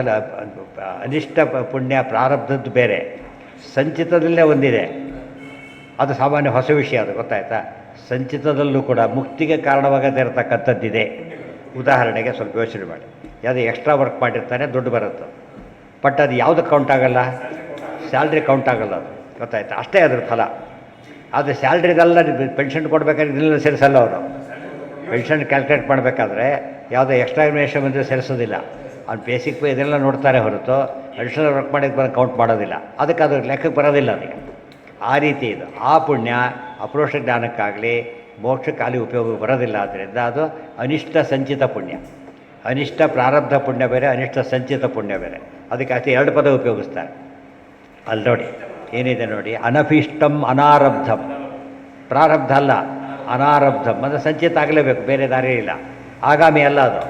ಅನಿಷ್ಟ ಪುಣ್ಯ ಪ್ರಾರಬ್ಧದ್ದು ಬೇರೆ, ಸಂಚಿತದಲ್ಲೇ ಒಂದಿದೆ, ಅದು ಸಾಮಾನ್ಯ ಹೊಸ ವಿಷಯ, ಅದು ಗೊತ್ತಾಯ್ತಾ. ಸಂಚಿತದಲ್ಲೂ ಕೂಡ ಮುಕ್ತಿಗೆ ಕಾರಣವಾಗದೇ ಇರತಕ್ಕಂಥದ್ದಿದೆ. ಉದಾಹರಣೆಗೆ ಸ್ವಲ್ಪ ಯೋಚನೆ ಮಾಡಿ, ಯಾವುದೇ ಎಕ್ಸ್ಟ್ರಾ ವರ್ಕ್ ಮಾಡಿರ್ತಾನೆ, ದುಡ್ಡು ಬರುತ್ತೆ, ಬಟ್ ಅದು ಯಾವುದಕ್ಕೆ ಕೌಂಟ್ ಆಗೋಲ್ಲ, ಸ್ಯಾಲ್ರಿ ಕೌಂಟ್ ಆಗೋಲ್ಲ, ಅದು ಗೊತ್ತಾಯ್ತಾ. ಅಷ್ಟೇ ಅದ್ರ ಫಲ. ಆದರೆ ಸ್ಯಾಲ್ರಿದೆಲ್ಲ ಪೆನ್ಷನ್ ಕೊಡಬೇಕಾದ್ರೆ ಇದನ್ನೆಲ್ಲ ಸೇರಿಸಲ್ಲ ಅವರು. ಪೆನ್ಷನ್ ಕ್ಯಾಲ್ಕುಲೇಟ್ ಮಾಡಬೇಕಾದ್ರೆ ಯಾವುದೋ ಎಕ್ಸ್ಟ್ರಾ ಇನ್ವೆಷನ್ ಬಂದರೆ ಸೇರಿಸೋದಿಲ್ಲ. ಅವ್ನು ಬೇಸಿಕ್ ಪೇ ಇದೆಲ್ಲ ನೋಡ್ತಾರೆ ಹೊರತು ಅಡಿಷನಲ್ ವರ್ಕ್ ಮಾಡಿದ್ದು ಬಂದು ಕೌಂಟ್ ಮಾಡೋದಿಲ್ಲ. ಅದಕ್ಕೆ ಅದು ಲೆಕ್ಕಕ್ಕೆ ಬರೋದಿಲ್ಲ ಅದಕ್ಕೆ. ಆ ರೀತಿ ಇದು. ಆ ಪುಣ್ಯ ಅಪರೋಕ್ಷ ಜ್ಞಾನಕ್ಕಾಗಲಿ ಮೋಕ್ಷಕ್ಕಾಗಲಿ ಉಪಯೋಗಕ್ಕೆ ಬರೋದಿಲ್ಲ. ಆದ್ದರಿಂದ ಅದು ಅನಿಷ್ಟ ಸಂಚಿತ ಪುಣ್ಯ. ಅನಿಷ್ಟ ಪ್ರಾರಬ್ಧ ಪುಣ್ಯ ಬೇರೆ, ಅನಿಷ್ಟ ಸಂಚಿತ ಪುಣ್ಯ ಬೇರೆ. ಅದಕ್ಕೆ ಅತಿ ಎರಡು ಪದ ಉಪಯೋಗಿಸ್ತಾರೆ ಅಲ್ಲಿ ನೋಡಿ. ಏನಿದೆ ನೋಡಿ, ಅನಭೀಷ್ಟಂ ಅನಾರಬ್ಧಂ, ಪ್ರಾರಬ್ಧ ಅಲ್ಲ, ಅನಾರಬ್ಧಂ ಅಂದರೆ ಸಂಚಿತ ಆಗಲೇಬೇಕು, ಬೇರೆ ದಾರಿ ಇಲ್ಲ, ಆಗಾಮಿ ಅಲ್ಲ ಅದು.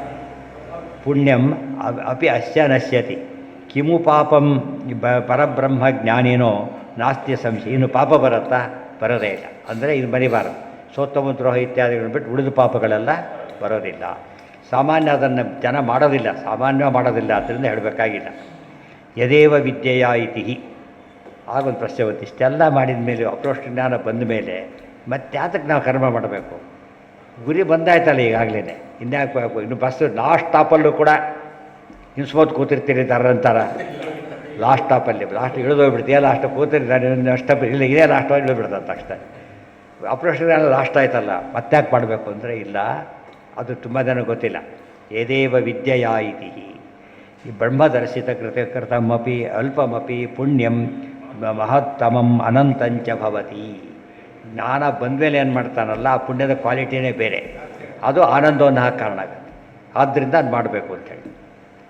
ಪುಣ್ಯಂ ಅಪಿ ಅಸ್ಯ ನಶ್ಯತಿ. ಕಿಮು ಪಾಪಂ ಪರಬ್ರಹ್ಮ ಜ್ಞಾನಿನೋ ನಾಸ್ತಿ ಸಂಶಯ. ಇನ್ನು ಪಾಪ ಬರುತ್ತಾ? ಬರೋದೇ ಇಲ್ಲ. ಅಂದರೆ ಇದು ಬರಿಬಾರದು. ಸೋತ್ತಮ ದ್ರೋಹ ಇತ್ಯಾದಿಗಳು ಬಿಟ್ಟು ಉಳಿದ ಪಾಪಗಳೆಲ್ಲ ಬರೋದಿಲ್ಲ. ಸಾಮಾನ್ಯ ಅದನ್ನು ಜನ ಮಾಡೋದಿಲ್ಲ, ಸಾಮಾನ್ಯ ಮಾಡೋದಿಲ್ಲ, ಅದರಿಂದ ಹೇಳಬೇಕಾಗಿಲ್ಲ. ಯದೇವ ವಿದ್ಯೆಯ ಇತಿ. ಆಗೊಂದು ಪ್ರಶ್ನೆ ಬಂತು, ಇಷ್ಟೆಲ್ಲ ಮಾಡಿದ ಮೇಲೆ ಅಪ್ರೋಷ್ಟ ಜ್ಞಾನ ಬಂದ ಮೇಲೆ ಮತ್ತೆ ಯಾತಕ್ಕೆ ನಾವು ಕರ್ಮ ಮಾಡಬೇಕು? ಗುರಿ ಬಂದಾಯ್ತಲ್ಲ ಈಗಾಗಲೇ, ಇನ್ಯಾಕೆ ಇನ್ನು ಬಸ್ ಲಾಸ್ಟ್ ಸ್ಟಾಪಲ್ಲೂ ಕೂಡ ಹಿಂಸ್ಮೋತ್ ಕೂತಿರ್ತೀರಿ ಅಂತಾರ. ಲಾಸ್ಟ್ ಸ್ಟಾಪಲ್ಲಿ ಲಾಸ್ಟ್ ಇಳಿದೋಗ್ಬಿಡ್ತೀಯ, ಲಾಸ್ಟ್ ಕೂತಿರ್ತಾರೆ, ಅಷ್ಟ ಇಲ್ಲ ಇದೇ ಲಾಸ್ಟ್ ಇಳಿದ್ಬಿಡ್ತಂತ ತಕ್ಷಣ. ಆಪ್ರೇಷನ್ ಎಲ್ಲ ಲಾಸ್ಟ್ ಆಯ್ತಲ್ಲ, ಮತ್ತ್ಯಾಕೆ ಮಾಡಬೇಕು ಅಂದರೆ ಇಲ್ಲ, ಅದು ತುಂಬ ಜನ ಗೊತ್ತಿಲ್ಲ. ಯದೇವ ವಿದ್ಯೆಯ ಇತಿ. ಈ ಬ್ರಹ್ಮದರ್ಶಿತ ಕೃತಮಪಿ ಅಲ್ಪಮಪಿ ಪುಣ್ಯಂ ಮಹತ್ತಮಂ ಅನಂತಂಚ ಭವತಿ. ಜ್ಞಾನ ಬಂದಮೇಲೆ ಏನು ಮಾಡ್ತಾನಲ್ಲ, ಆ ಪುಣ್ಯದ ಕ್ವಾಲಿಟಿನೇ ಬೇರೆ, ಅದು ಆನಂದವನ್ನು ಕಾರಣ ಆಗುತ್ತೆ. ಆದ್ದರಿಂದ ಅದು ಮಾಡಬೇಕು ಅಂತೇಳಿ.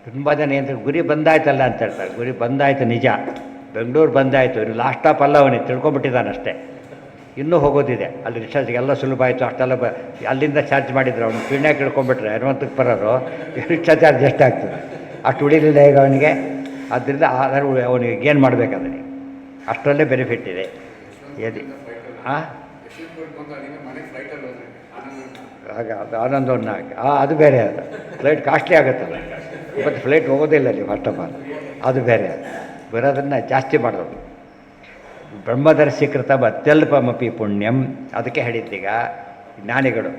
ತುಂಬ ಜನ ಏನು ಗುರಿ ಬಂದಾಯ್ತಲ್ಲ ಅಂತ ಹೇಳ್ತಾರೆ. ಗುರಿ ಬಂದಾಯ್ತು ನಿಜ, ಬೆಂಗಳೂರು ಬಂದಾಯಿತು, ಇನ್ನು ಲಾಸ್ಟ್ ಸ್ಟಾಪ್ ಅಲ್ಲ, ಅವನಿಗೆ ತಿಳ್ಕೊಂಬಿಟ್ಟಿದ್ದಾನಷ್ಟೇ, ಇನ್ನೂ ಹೋಗೋದಿದೆ. ಅಲ್ಲಿ ರಿಚಾರ್ಜ್ಗೆಲ್ಲ ಸುಲಭ ಆಯಿತು, ಅಷ್ಟೆಲ್ಲ ಅಲ್ಲಿಂದ ಚಾರ್ಜ್ ಮಾಡಿದ್ರು. ಅವನು ಪಿಣ್ಯಾಕೆ ಇಳ್ಕೊಂಬಿಟ್ರೆ ಹನುಮಂತಕ್ಕೆ ಬರೋರು ರಿಕ್ಷಾ ಚಾರ್ಜ್ ಎಷ್ಟಾಗ್ತದೆ, ಅಷ್ಟು ಉಳಿಲಿಲ್ಲ ಈಗ ಅವನಿಗೆ. ಆದ್ದರಿಂದ ಅವನಿಗೆ ಏನು ಮಾಡಬೇಕಂದ್ರೆ ಅಷ್ಟರಲ್ಲೇ ಬೆನಿಫಿಟ್ ಇದೆ. ಎದಿ ಹಾಂ ಆಗ ಅದು ಆನಂದವನ್ನು ಹಾಕಿ ಅದು ಬೇರೆ. ಅದು ಫ್ಲೈಟ್ ಕಾಸ್ಟ್ಲಿ ಆಗುತ್ತಲ್ಲ, ಇವತ್ತು ಫ್ಲೈಟ್ ಹೋಗೋದಿಲ್ಲ ಅಲ್ಲಿ ಫಸ್ಟ್ ಆಫ್ ಆಲ್, ಅದು ಬೇರೆ. ಬರೋದನ್ನು ಜಾಸ್ತಿ ಮಾಡೋದು. ಬ್ರಹ್ಮದರ್ಶೀಕೃತ ಅತ್ಯಲ್ಪಮಪಿ ಪುಣ್ಯಂ. ಅದಕ್ಕೆ ಹೇಳಿದ್ದೀಗ ಜ್ಞಾನಿಗಳು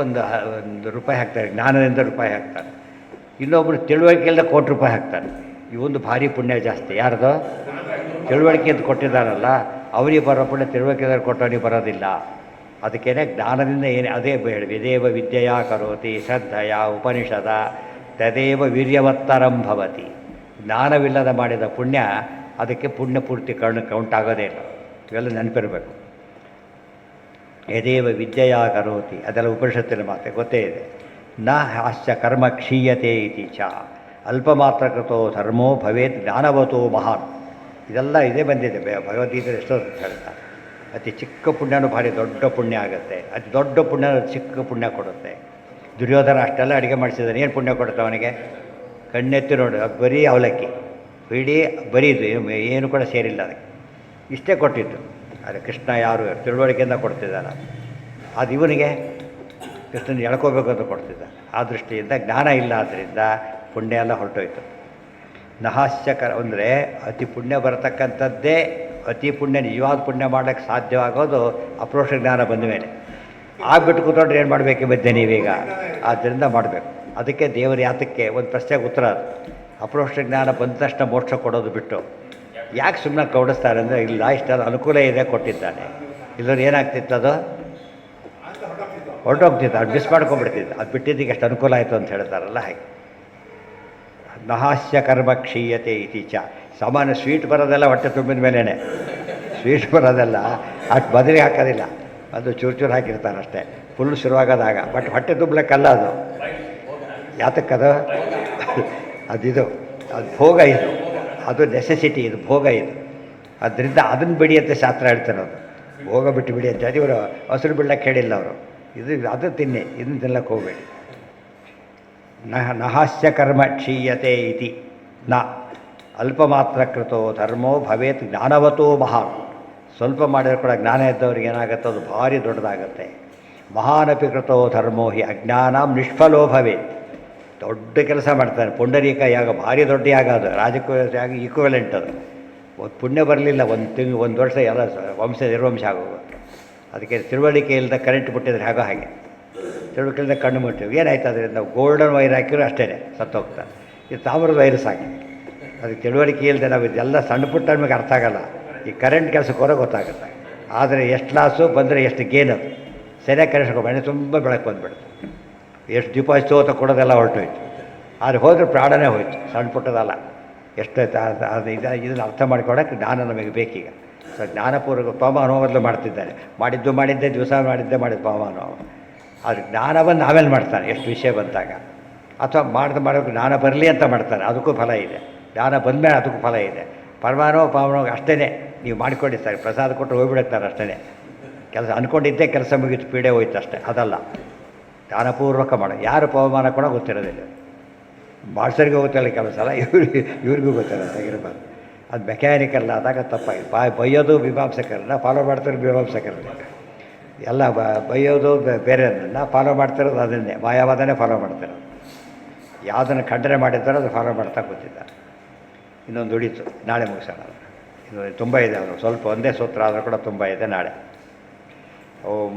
ಒಂದು ರೂಪಾಯಿ ಹಾಕ್ತಾರೆ, ಜ್ಞಾನದಿಂದ ರೂಪಾಯಿ ಹಾಕ್ತಾರೆ. ಇನ್ನೊಬ್ಬರು ತಿಳುವಳಿಕೆಯಿಂದ ₹1,00,00,000 ಹಾಕ್ತಾರೆ. ಇವೊಂದು ಭಾರಿ ಪುಣ್ಯ ಜಾಸ್ತಿ. ಯಾರ್ದು? ತಿಳುವಳಿಕೆ ಅಂತ ಕೊಟ್ಟಿದ್ದಾರಲ್ಲ ಅವರಿಗೆ ಬರೋ ಪುಣ್ಯ ತಿಳುವಳಿಕೆದಾರ ಕೊಟ್ಟವನಿಗೆ ಬರೋದಿಲ್ಲ. ಅದಕ್ಕೇನೆ ಜ್ಞಾನದಿಂದ ಏನು ಅದೇ ವಿದೇವ ವಿದ್ಯೆಯ ಕರೋತಿ ಶ್ರದ್ಧೆಯ ಉಪನಿಷದ ತದೇವ ವೀರ್ಯವತ್ತರಂ ಭವತಿ. ಜ್ಞಾನವಿಲ್ಲದ ಮಾಡಿದ ಪುಣ್ಯ ಅದಕ್ಕೆ ಪುಣ್ಯ ಪೂರ್ತಿ ಕೌಂಟ್ ಆಗೋದೇ ಇಲ್ಲ. ಇವೆಲ್ಲ ನೆನಪಿರಬೇಕು. ಯದೇವ ವಿದ್ಯೆಯ ಕರೋತಿ, ಅದೆಲ್ಲ ಉಪನಿಷತ್ತಿನ ಮಾತೆ ಗೊತ್ತೇ ಇದೆ. ನ ಹಾಸ್ಯ ಕರ್ಮ ಕ್ಷೀಯತೆ ಇತಿ ಚ ಅಲ್ಪಮಾತ್ರ ಕೃತೋ ಧರ್ಮೋ ಭವೇತ್ ಜ್ಞಾನವತೋ ಮಹಾನ್. ಇದೆಲ್ಲ ಇದೇ ಬಂದಿದೆ ಭಗವದ್ಗೀತೆ ಎಷ್ಟೋ ಹೇಳ್ತಾರೆ. ಅತಿ ಚಿಕ್ಕ ಪುಣ್ಯನೂ ಭಾರಿ ದೊಡ್ಡ ಪುಣ್ಯ ಆಗುತ್ತೆ, ಅತಿ ದೊಡ್ಡ ಪುಣ್ಯ ಚಿಕ್ಕ ಪುಣ್ಯ ಕೊಡುತ್ತೆ. ದುರ್ಯೋಧನ ಅಷ್ಟೆಲ್ಲ ಅಡುಗೆ ಮಾಡಿಸಿದ್ದಾನೆ, ಏನು ಪುಣ್ಯ ಕೊಡುತ್ತೆ ಅವನಿಗೆ? ಕಣ್ಣೆತ್ತಿ ನೋಡು, ಬರೀ ಅವಲಕ್ಕಿ ಇಡೀ ಬರೀದು, ಏನು ಕೂಡ ಸೇರಿಲ್ಲ ಅದಕ್ಕೆ, ಇಷ್ಟೇ ಕೊಟ್ಟಿದ್ದು. ಆದರೆ ಕೃಷ್ಣ ಯಾರು ತಿಳುವಳಿಕೆಯಿಂದ ಕೊಡ್ತಿದ್ದಾನೆ, ಅದು ಇವನಿಗೆ ಕೃಷ್ಣನ ಎಳ್ಕೋಬೇಕು ಅಂತ ಕೊಡ್ತಿದ್ದ. ಆ ದೃಷ್ಟಿಯಿಂದ ಜ್ಞಾನ ಇಲ್ಲ, ಆದ್ದರಿಂದ ಪುಣ್ಯ ಎಲ್ಲ ಹೊರಟೋಯ್ತು. ನಹಾಸ್ಯಕರ ಅಂದರೆ ಅತಿ ಪುಣ್ಯ ಬರತಕ್ಕಂಥದ್ದೇ ಅತಿ ಪುಣ್ಯ ನಿಜವಾದ ಪುಣ್ಯ ಮಾಡೋಕ್ಕೆ ಸಾಧ್ಯವಾಗೋದು ಅಪ್ರೋಕ್ಷ ಜ್ಞಾನ ಬಂದ ಮೇಲೆ. ಆಗ್ಬಿಟ್ಟು ಕೂತ್ಕೊಂಡ್ರೆ ಏನು ಮಾಡಬೇಕು ಮಧ್ಯೆ ನೀವೀಗ? ಆದ್ದರಿಂದ ಮಾಡಬೇಕು. ಅದಕ್ಕೆ ದೇವರು ಯಾತಕ್ಕೆ ಒಂದು ಪ್ರಶ್ನೆಗೆ ಉತ್ತರ ಅದು. ಅಪ್ರೋಕ್ಷ ಜ್ಞಾನ ಬಂದ ತಕ್ಷಣ ಮೋಕ್ಷ ಕೊಡೋದು ಬಿಟ್ಟು ಯಾಕೆ ಸುಮ್ಮನೆ ಕೌಡಿಸ್ತಾರೆ ಅಂದರೆ, ಇಲ್ಲ ಇಷ್ಟೆಲ್ಲ ಅನುಕೂಲ ಇದೆ ಕೊಟ್ಟಿದ್ದಾನೆ, ಇಲ್ಲದ್ರೆ ಏನಾಗ್ತಿತ್ತು ಅದು ಹೊರಟೋಗ್ತಿತ್ತು, ಅದು ಮಿಸ್ ಮಾಡ್ಕೊಂಡ್ಬಿಡ್ತಿದ್ದು. ಅದು ಬಿಟ್ಟಿದ್ದಕ್ಕೆ ಎಷ್ಟು ಅನುಕೂಲ ಆಯಿತು ಅಂತ ಹೇಳ್ತಾರಲ್ಲ ಹಾಗೆ. ನಹಾಸ್ಯ ಕರ್ಮ ಕ್ಷೀಯತೆ ಇತೀಚ. ಸಾಮಾನ್ಯ ಸ್ವೀಟ್ ಬರೋದೆಲ್ಲ ಹೊಟ್ಟೆ ತುಂಬಿದ ಮೇಲೇ, ಸ್ವೀಟ್ ಬರೋದೆಲ್ಲ ಅಷ್ಟು ಬದಲಿಗೆ ಹಾಕೋದಿಲ್ಲ, ಅದು ಚೂರು ಚೂರು ಹಾಕಿರ್ತಾರೆ ಅಷ್ಟೇ, ಫುಲ್ ಶುರುವಾಗೋದಾಗ. ಬಟ್ ಹೊಟ್ಟೆ ತುಂಬಲಿಕ್ಕಲ್ಲ ಅದು. ಯಾತಕ್ಕದು ಅದಿದು, ಅದು ಭೋಗ ಇದು, ಅದು ನೆಸೆಸಿಟಿ, ಇದು ಭೋಗ ಇದು. ಅದರಿಂದ ಅದನ್ನು ಬಿಡಿ ಅಂತ ಶಾಸ್ತ್ರ ಹೇಳ್ತಿರೋದು. ಭೋಗ ಬಿಟ್ಟು ಬಿಡಿ ಅಂತ ಹೇಳಿ ಇವರು ಹಸಿರು ಬಿಡ್ಲಕ್ಕೆ ಹೇಳಿಲ್ಲ ಅವರು. ಇದು ಅದು ತಿನ್ನಿ, ಇದನ್ನು ತಿನ್ನಕ್ಕೆ ಹೋಗಬೇಡಿ. ನಹಾಸ್ಯ ಕರ್ಮ ಕ್ಷೀಯತೆ ಇತಿ ನ ಅಲ್ಪ ಮಾತ್ರ ಕೃತೋ ಧರ್ಮೋ ಭವೇತ್ ಜ್ಞಾನವತೋ ಮಹಾನ್. ಸ್ವಲ್ಪ ಮಾಡಿದ್ರೆ ಕೂಡ ಜ್ಞಾನ ಇದ್ದವ್ರಿಗೆ ಏನಾಗುತ್ತೆ, ಅದು ಭಾರಿ ದೊಡ್ಡದಾಗುತ್ತೆ. ಮಹಾನಪಿ ಕೃತೋ ಧರ್ಮೋ ಹಿ ಅಜ್ಞಾನಂ ನಿಷ್ಫಲೋ ಭವೇತ್. ದೊಡ್ಡ ಕೆಲಸ ಮಾಡ್ತಾನೆ ಪುಂಡರೀಕ ಯಾಗ, ಭಾರಿ ದೊಡ್ಡ ಯಾಗ ಅದು, ರಾಜಕೀಯ ಯಾಗ ಈಕ್ವಲೆಂಟ್ ಅದು. ಒಂದು ಪುಣ್ಯ ಬರಲಿಲ್ಲ, ಒಂದು ವರ್ಷ ಎಲ್ಲ ವಂಶ ನಿರ್ವಂಶ ಆಗೋಗುತ್ತೆ. ಅದಕ್ಕೆ ತಿಳುವಳಿಕೆ ಇಲ್ಲದ ಕರೆಂಟ್ ಬಿಟ್ಟಿದ್ರೆ ಹಾಗೋ ಹಾಗೆ, ತಿಳುವಳಿಕೆ ಇಲ್ಲದ ಕಣ್ಣು ಮುಟ್ಟಿವಿ ಏನಾಯ್ತು ಅದರಿಂದ? ಗೋಲ್ಡನ್ ವೈರ್ ಹಾಕಿದ್ರು ಅಷ್ಟೇ ಸತ್ತೋಗ್ತಾನೆ. ಇದು ತಾಮ್ರದ ವೈರಸ್ ಆಗಿದೆ. ಅದಕ್ಕೆ ತಿಳುವಳಿಕೆ ಇಲ್ಲದೆ ನಾವು ಇದೆಲ್ಲ ಸಣ್ಣ ಪುಟ್ಟ ನಮಗೆ ಅರ್ಥ ಆಗೋಲ್ಲ. ಈ ಕರೆಂಟ್ ಕೆಲಸಕ್ಕೆ ಹೊರ ಗೊತ್ತಾಗುತ್ತೆ. ಆದರೆ ಎಷ್ಟು ಲಾಸು ಬಂದರೆ ಎಷ್ಟು ಗೇನ್ ಅದು. ಸರಿಯಾಗಿ ಕರೆಂಟ್ ಮನೆ ತುಂಬ ಬೆಳಕು ಬಂದುಬಿಡ್ತು, ಎಷ್ಟು ದೀಪ ಹಚ್ಚು ಅಂತ ಕೊಡೋದೆಲ್ಲ ಹೊರಟೋಯ್ತು. ಆದರೆ ಹೋದರೆ ಪ್ರಾಣನೇ ಹೋಯ್ತು, ಸಣ್ಣ ಪುಟ್ಟದಲ್ಲ. ಎಷ್ಟೈತೆ ಅದು ಇದನ್ನು ಅರ್ಥ ಮಾಡ್ಕೊಳಕ್ಕೆ ಜ್ಞಾನ ನಮಗೆ ಬೇಕೀಗ. ಸೊ ಜ್ಞಾನಪೂರ್ವಕ ಪವಮಾನವ ಮೊದಲು ಮಾಡ್ತಿದ್ದಾರೆ, ಮಾಡಿದ್ದೆ ದಿವಸ ಮಾಡಿದ್ದೆ ಪವಮಾನವ. ಆದರೆ ಜ್ಞಾನವನ್ನು ಆಮೇಲೆ ಮಾಡ್ತಾನೆ ಎಷ್ಟು ವಿಷಯ ಬಂದಾಗ. ಅಥವಾ ಮಾಡೋಕ್ಕೆ ಜ್ಞಾನ ಬರಲಿ ಅಂತ ಮಾಡ್ತಾನೆ, ಅದಕ್ಕೂ ಫಲ ಇದೆ. ಜ್ಞಾನ ಬಂದಮೇಲೆ ಅದಕ್ಕೂ ಫಲ ಇದೆ. ಪರಮಾನವ ಪಾವನವ ಅಷ್ಟೇ ನೀವು ಮಾಡಿಕೊಂಡಿರ್ತಾರೆ, ಪ್ರಸಾದ ಕೊಟ್ಟು ಹೋಗ್ಬಿಡುತ್ತಾರೆ ಅಷ್ಟೇ. ಕೆಲಸ ಅಂದ್ಕೊಂಡಿದ್ದೇ ಕೆಲಸ ಮುಗಿತು, ಪೀಡೆ ಹೋಯ್ತು ಅಷ್ಟೇ. ಅದಲ್ಲ, ಜ್ಞಾನಪೂರ್ವಕ ಮಾಡೋ. ಯಾರು ಪವಮಾನ ಕೂಡ ಗೊತ್ತಿರೋದಿಲ್ಲ, ಬಾಡ್ಸರಿಗೆ ಗೊತ್ತಿಲ್ಲ ಕೆಲವು ಸಲ, ಇವ್ರಿಗೂ ಗೊತ್ತಿರೋದು ಆಗಿರಬಾರ್ದು. ಅದು ಮೆಕ್ಯಾನಿಕಲ್ ಆದಾಗ ತಪ್ಪಾಗಿ ಬೈಯೋದು ಮೀಮಾಂಸಕರನ್ನ, ಫಾಲೋ ಮಾಡ್ತಾರೆ ಮೀಮಾಂಸಕರನ್ನ. ಎಲ್ಲ ಬೈಯೋದು ಬೇರೆಯನ್ನ, ಫಾಲೋ ಮಾಡ್ತಿರೋದು ಅದನ್ನೇ, ಮಾಯಾವಾದನೇ ಫಾಲೋ ಮಾಡ್ತಿರೋದು. ಯಾವುದನ್ನು ಖಂಡನೆ ಮಾಡಿದ್ದಾರೋ ಅದು ಫಾಲೋ ಮಾಡ್ತಾ ಕೂತಿದ್ದಾರೆ. ಇನ್ನೊಂದು ಉಳಿತು, ನಾಳೆ ಮುಗಿಸೋಣ. ಇದು ತುಂಬ ಇದೆ, ಅವರು ಸ್ವಲ್ಪ ಒಂದೇ ಸೂತ್ರ ಆದರೂ ಕೂಡ ತುಂಬ ಇದೆ. ನಾಳೆ ಓಂ